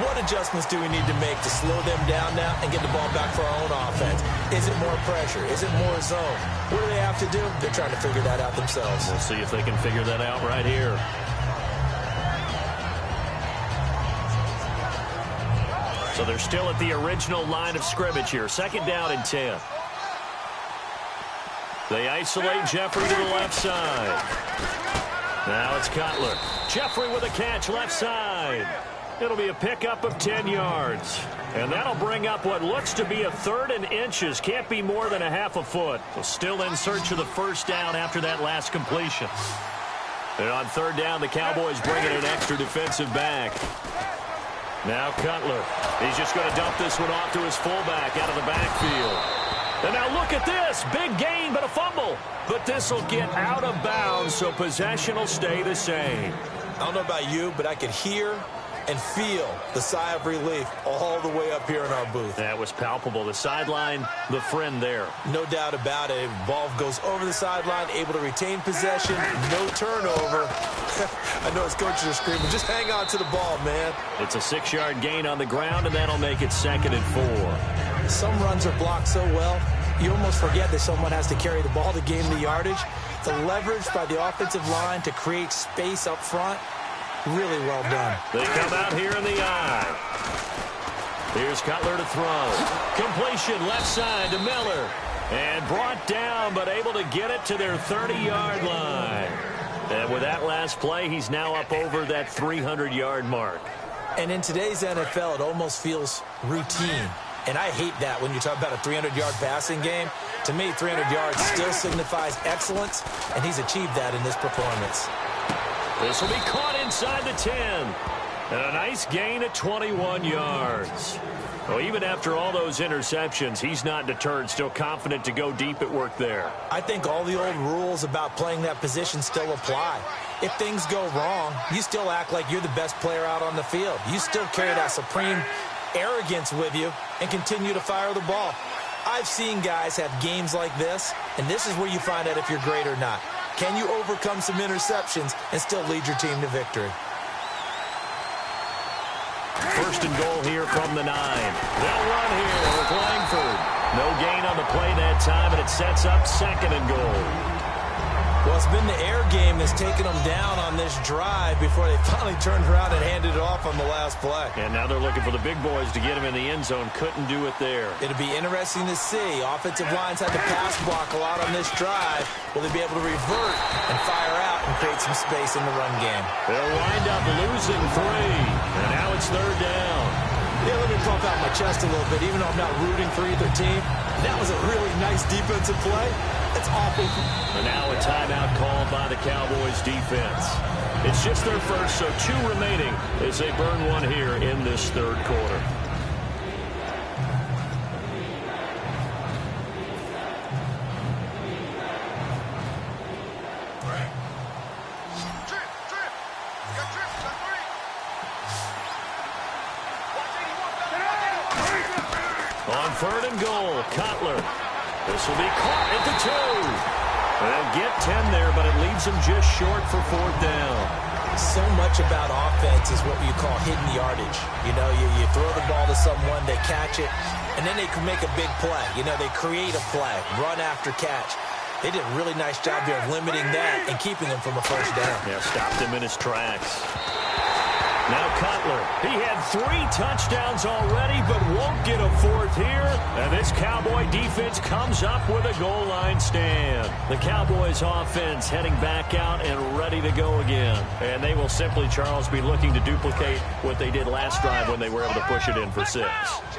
What adjustments do we need to make to slow them down now and get the ball back for our own offense? Is it more pressure? Is it more zone? What do they have to do? They're trying to figure that out themselves. We'll see if they can figure that out right here. So they're still at the original line of scrimmage here. 2nd down and 10. They isolate Jeffrey to the left side. Now it's Cutler. Jeffrey with a catch left side. It'll be a pickup of 10 yards. And that'll bring up what looks to be a 3rd and inches. Can't be more than a half a foot. So still in search of the first down after that last completion. And on 3rd down, the Cowboys bring in an extra defensive back. Now Cutler. He's just going to dump this one off to his fullback out of the backfield. And now look at this. Big gain, but a fumble. But this will get out of bounds, so possession will stay the same. I don't know about you, but I could hear and feel the sigh of relief all the way up here in our booth. That was palpable. The sideline, the friend there. No doubt about it. Ball goes over the sideline, able to retain possession, no turnover. I know his coaches are screaming, just hang on to the ball, man. It's a 6-yard gain on the ground, and that'll make it 2nd and 4. Some runs are blocked so well, you almost forget that someone has to carry the ball to gain the yardage. The leverage by the offensive line to create space up front, really well done. They come out here in the eye. Here's Cutler to throw. Completion left side to Miller. And brought down, but able to get it to their 30-yard line. And with that last play, he's now up over that 300-yard mark. And in today's NFL, it almost feels routine. And I hate that when you talk about a 300-yard passing game. To me, 300 yards still signifies excellence, and he's achieved that in this performance. This will be caught inside the 10. And a nice gain at 21 yards. Well, even after all those interceptions, he's not deterred, still confident to go deep at work there. I think all the old rules about playing that position still apply. If things go wrong, you still act like you're the best player out on the field. You still carry that supreme arrogance with you and continue to fire the ball. I've seen guys have games like this, and this is where you find out if you're great or not. Can you overcome some interceptions and still lead your team to victory? 1st and goal here from the 9. They'll run here with Langford. No gain on the play that time, and it sets up 2nd and goal. Well, it's been the air game that's taken them down on this drive before they finally turned around and handed it off on the last play. And now they're looking for the big boys to get him in the end zone. Couldn't do it there. It'll be interesting to see. Offensive lines had to pass block a lot on this drive. Will they be able to revert and fire out and create some space in the run game? They'll wind up losing 3. And now it's 3rd down. Yeah, let me pump out my chest a little bit. Even though I'm not rooting for either team, that was a really nice defensive play. That's awful. And now a timeout called by the Cowboys defense. It's just their first, so 2 remaining as they burn one here in this third quarter. On 3rd and goal, Cutler. This will be caught at the 2. They'll get 10 there, but it leaves them just short for 4th down. So much about offense is what you call hidden yardage. You know, you throw the ball to someone, they catch it, and then they can make a big play. You know, they create a play, run after catch. They did a really nice job here of limiting that and keeping him from a first down. Yeah, stopped him in his tracks. Now Cutler, he had 3 touchdowns already, but won't get a 4th here. And this Cowboy defense comes up with a goal line stand. The Cowboys offense heading back out and ready to go again. And they will simply, Charles, be looking to duplicate what they did last drive when they were able to push it in for 6.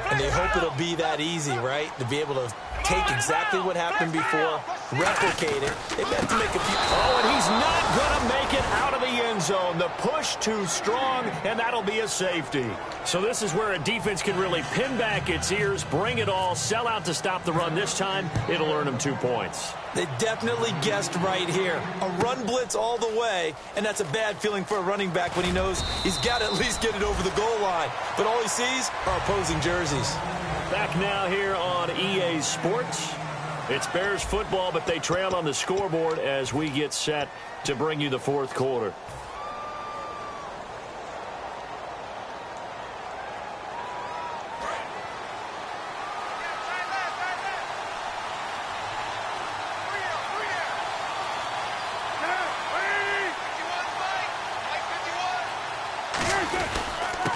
And they hope it'll be that easy, right? To be able to take exactly what happened before, replicate it. They have to make a few. Oh, and he's not going to make it out of the end zone. The push too strong, and that'll be a safety. So this is where a defense can really pin back its ears, bring it all, sell out to stop the run. This time, it'll earn them 2 points. They definitely guessed right here. A run blitz all the way, and that's a bad feeling for a running back when he knows he's got to at least get it over the goal line. But all he sees are opposing jerseys. Back now here on EA Sports. It's Bears football, but they trail on the scoreboard as we get set to bring you the 4th quarter.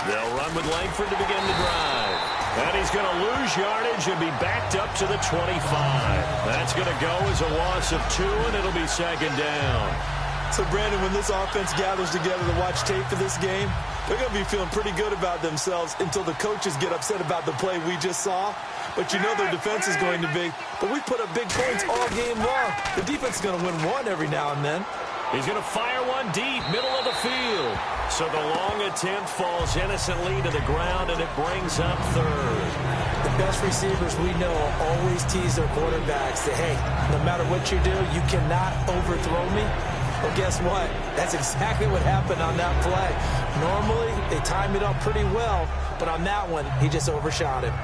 They'll run with Langford to begin the drive. And he's going to lose yardage and be backed up to the 25. That's going to go as a loss of 2, and it'll be 2nd down. So, Brandon, when this offense gathers together to watch tape for this game, they're going to be feeling pretty good about themselves until the coaches get upset about the play we just saw. But you know their defense is going to be, but we put up big points all game long. The defense is going to win one every now and then. He's going to fire one deep, middle of the field. So the long attempt falls innocently to the ground, and it brings up 3rd. The best receivers we know always tease their quarterbacks that, hey, no matter what you do, you cannot overthrow me. Well, guess what? That's exactly what happened on that play. Normally, they time it up pretty well, but on that one, he just overshot him.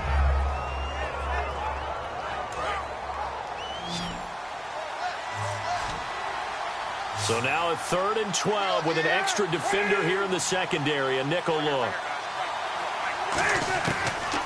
So now a 3rd and 12 with an extra defender here in the secondary, a nickel look.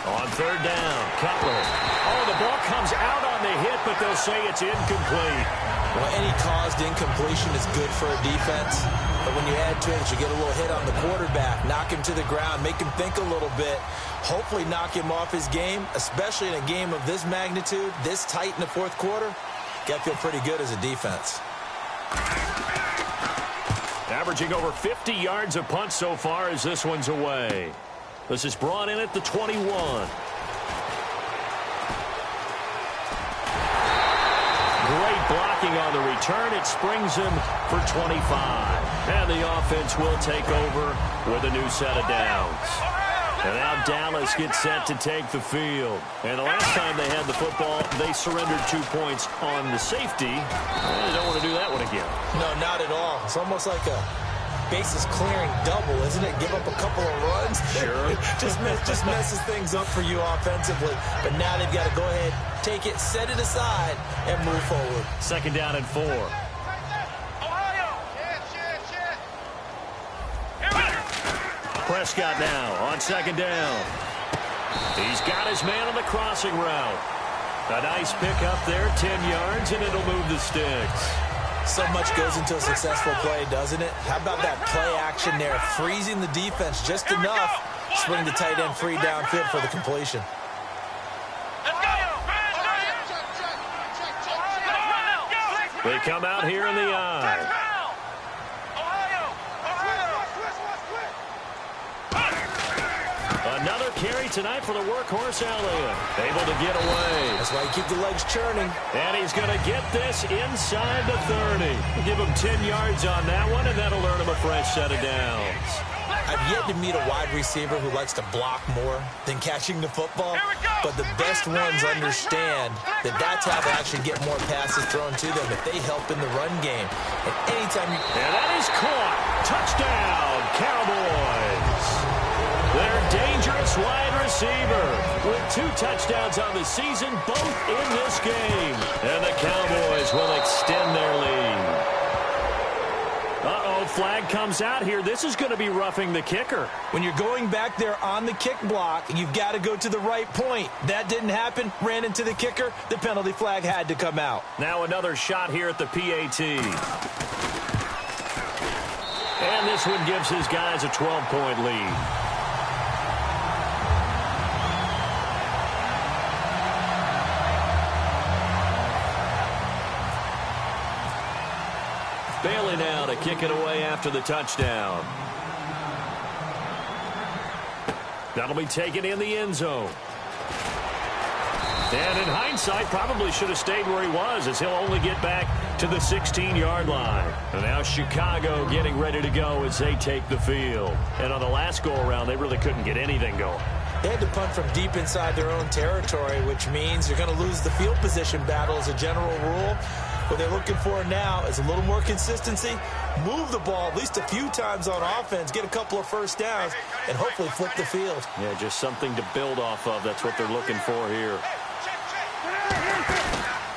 On 3rd down, Cutler. Oh, the ball comes out on the hit, but they'll say it's incomplete. Well, any caused incompletion is good for a defense. But when you add to it, you get a little hit on the quarterback, knock him to the ground, make him think a little bit, hopefully knock him off his game, especially in a game of this magnitude, this tight in the 4th quarter. Got to feel pretty good as a defense. Averaging over 50 yards a punt so far as this one's away. This is brought in at the 21. Great blocking on the return. It springs him for 25. And the offense will take over with a new set of downs. And now Dallas gets set to take the field. And the last time they had the football, they surrendered 2 points on the safety. They don't want to do that one again. No, not at all. It's almost like a bases clearing double, isn't it? Give up a couple of runs. Sure. just messes things up for you offensively. But now they've got to go ahead, take it, set it aside, and move forward. 2nd down and 4. Prescott now on 2nd down. He's got his man on the crossing route. A nice pickup there, 10 yards, and it'll move the sticks. So much goes into a successful play, doesn't it? How about that play action there, freezing the defense just enough, swing the tight end free downfield for the completion. They come out here in the eye. Another carry tonight for the workhorse Elliott. Able to get away. That's why you keep the legs churning. And he's going to get this inside the 30. Give him 10 yards on that one, and that'll earn him a fresh set of downs. I've yet to meet a wide receiver who likes to block more than catching the football, but the best ones understand that that's how they actually get more passes thrown to them if they help in the run game. And anytime you... And that is caught. Touchdown, Cowboys. Their dangerous wide receiver with 2 touchdowns on the season, both in this game. And the Cowboys will extend their lead. Uh-oh, flag comes out here. This is going to be roughing the kicker. When you're going back there on the kick block, you've got to go to the right point. That didn't happen. Ran into the kicker. The penalty flag had to come out. Now another shot here at the PAT. And this one gives his guys a 12-point lead. Bailey now to kick it away after the touchdown. That'll be taken in the end zone. And in hindsight, probably should have stayed where he was, as he'll only get back to the 16-yard line. And now Chicago getting ready to go as they take the field. And on the last go-around, they really couldn't get anything going. They had to punt from deep inside their own territory, which means you're going to lose the field position battle as a general rule. What they're looking for now is a little more consistency, move the ball at least a few times on offense, get a couple of first downs, and hopefully flip the field. Yeah, just something to build off of. That's what they're looking for here.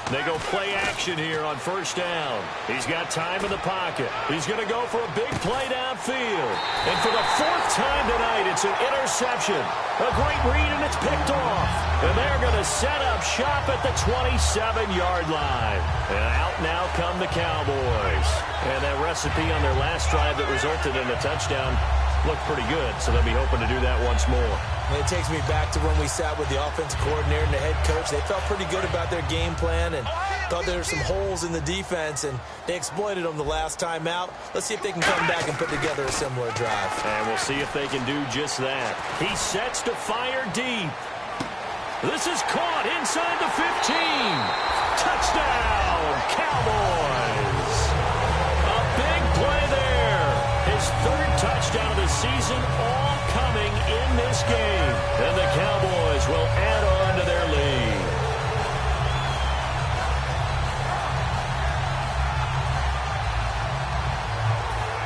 They go play action here on first down. He's got time in the pocket. He's going to go for a big play downfield. And for the 4th time tonight, it's an interception. A great read, and it's picked off. And they're going to set up shop at the 27-yard line. And out now come the Cowboys. And that recipe on their last drive that resulted in a touchdown looked pretty good, so they'll be hoping to do that once more. And it takes me back to when we sat with the offensive coordinator and the head coach. They felt pretty good about their game plan and thought there were some holes in the defense, and they exploited them the last time out. Let's see if they can come back and put together a similar drive. And we'll see if they can do just that. He sets to fire deep. This is caught inside the 15. Touchdown, Cowboys. A big play there. His 3rd touchdown of the season, all coming in this game. And the Cowboys will add on to their lead.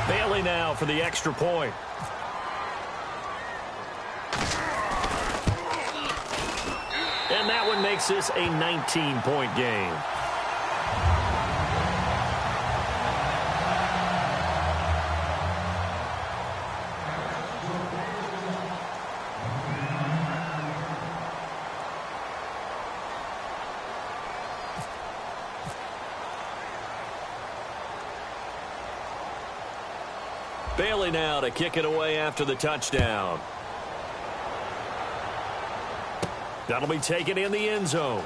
Bailey now for the extra point. And that one makes this a 19-point game. Bailey now to kick it away after the touchdown. That'll be taken in the end zone.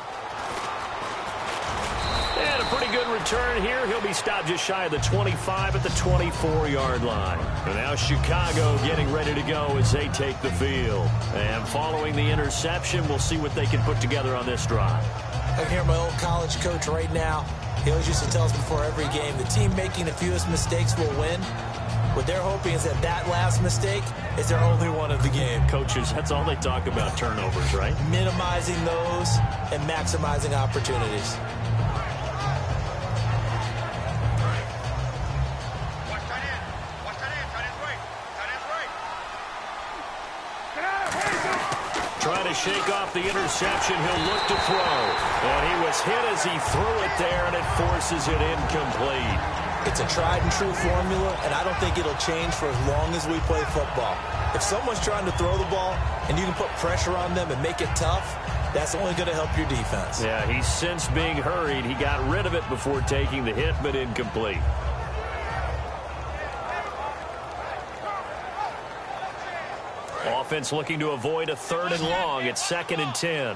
And a pretty good return here. He'll be stopped just shy of the 25 at the 24-yard line. And now Chicago getting ready to go as they take the field. And following the interception, we'll see what they can put together on this drive. I can hear my old college coach right now. He always used to tell us before every game, the team making the fewest mistakes will win. What they're hoping is that that last mistake is their only one of the game. Coaches, that's all they talk about, turnovers, right? Minimizing those and maximizing opportunities. Trying to shake off the interception. He'll look to throw. And he was hit as he threw it there, and it forces it incomplete. It's a tried-and-true formula, and I don't think it'll change for as long as we play football. If someone's trying to throw the ball and you can put pressure on them and make it tough, that's only going to help your defense. Yeah, he's since being hurried. He got rid of it before taking the hit, but incomplete. Offense looking to avoid a 3rd and long. It's 2nd and 10.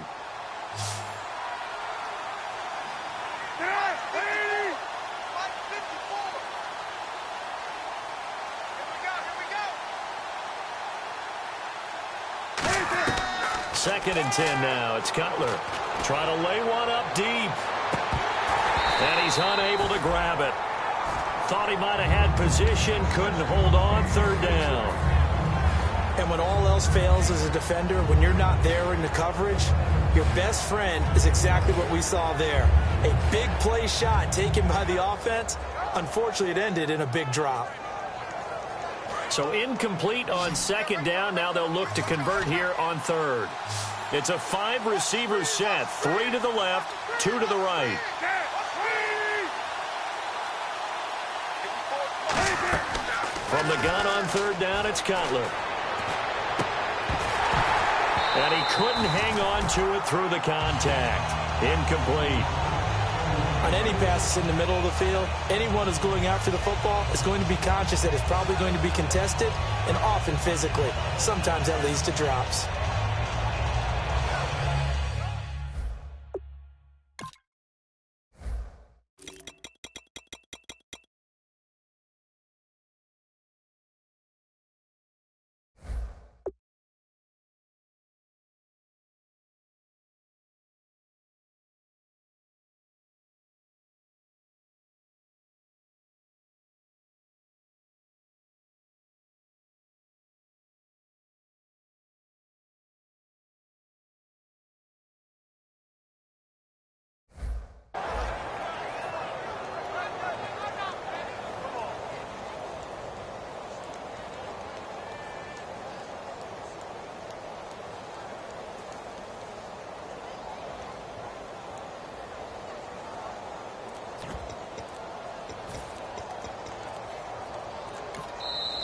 2nd and 10 now. It's Cutler. Trying to lay one up deep. And he's unable to grab it. Thought he might have had position, couldn't hold on. 3rd down. And when all else fails as a defender, when you're not there in the coverage, your best friend is exactly what we saw there. A big play shot taken by the offense. Unfortunately, it ended in a big drop. So incomplete on 2nd down. Now they'll look to convert here on 3rd. It's a 5-receiver set. 3 to the left, 2 to the right. From the gun on 3rd down, it's Cutler. And he couldn't hang on to it through the contact. Incomplete. On any passes in the middle of the field, anyone who's going after the football is going to be conscious that it's probably going to be contested and often physically. Sometimes that leads to drops.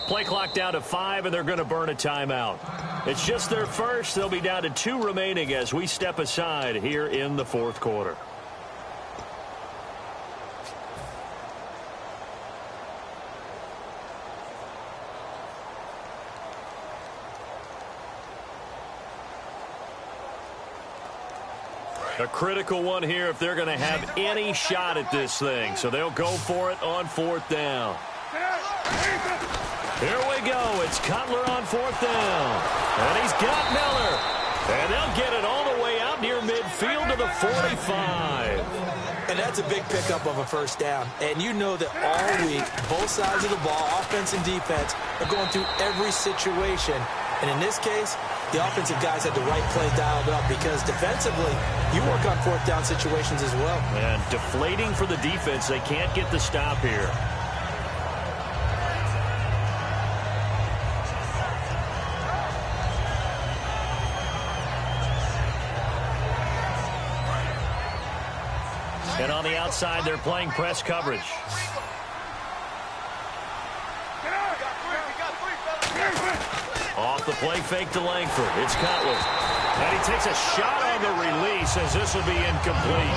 Play clock down to 5, and they're going to burn a timeout. It's just their first. They'll be down to 2 remaining as we step aside here in the 4th quarter. A critical one here if they're going to have any shot at this thing. So they'll go for it on 4th down. Here we go. It's Cutler on 4th down. And he's got Miller. And they'll get it all the way out near midfield to the 45. And that's a big pickup of a 1st down. And you know that all week, both sides of the ball, offense and defense, are going through every situation. And in this case, the offensive guys had the right play dialed up because defensively, you work on 4th down situations as well. And deflating for the defense. They can't get the stop here. And on the outside, they're playing press coverage. Off the play fake to Langford. It's Cutler. And he takes a shot on the release as this will be incomplete.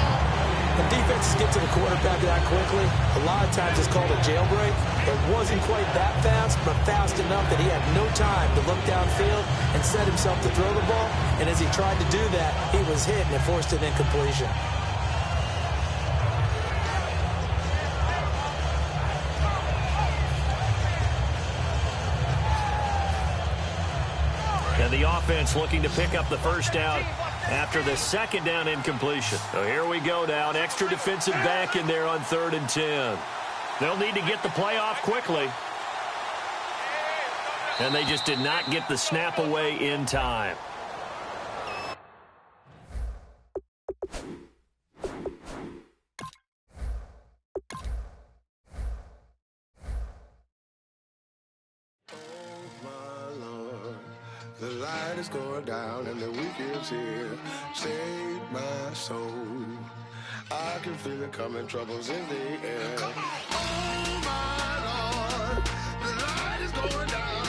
When defenses get to the quarterback that quickly, a lot of times it's called a jailbreak. It wasn't quite that fast, but fast enough that he had no time to look downfield and set himself to throw the ball. And as he tried to do that, he was hit and it forced an incompletion. And the offense looking to pick up the 1st down after the 2nd down incompletion. So here we go now. An extra defensive back in there on 3rd and 10. They'll need to get the play off quickly. And they just did not get the snap away in time. The light is going down and the week is here. Save my soul. I can feel it coming, troubles in the air. Oh my Lord, the light is going down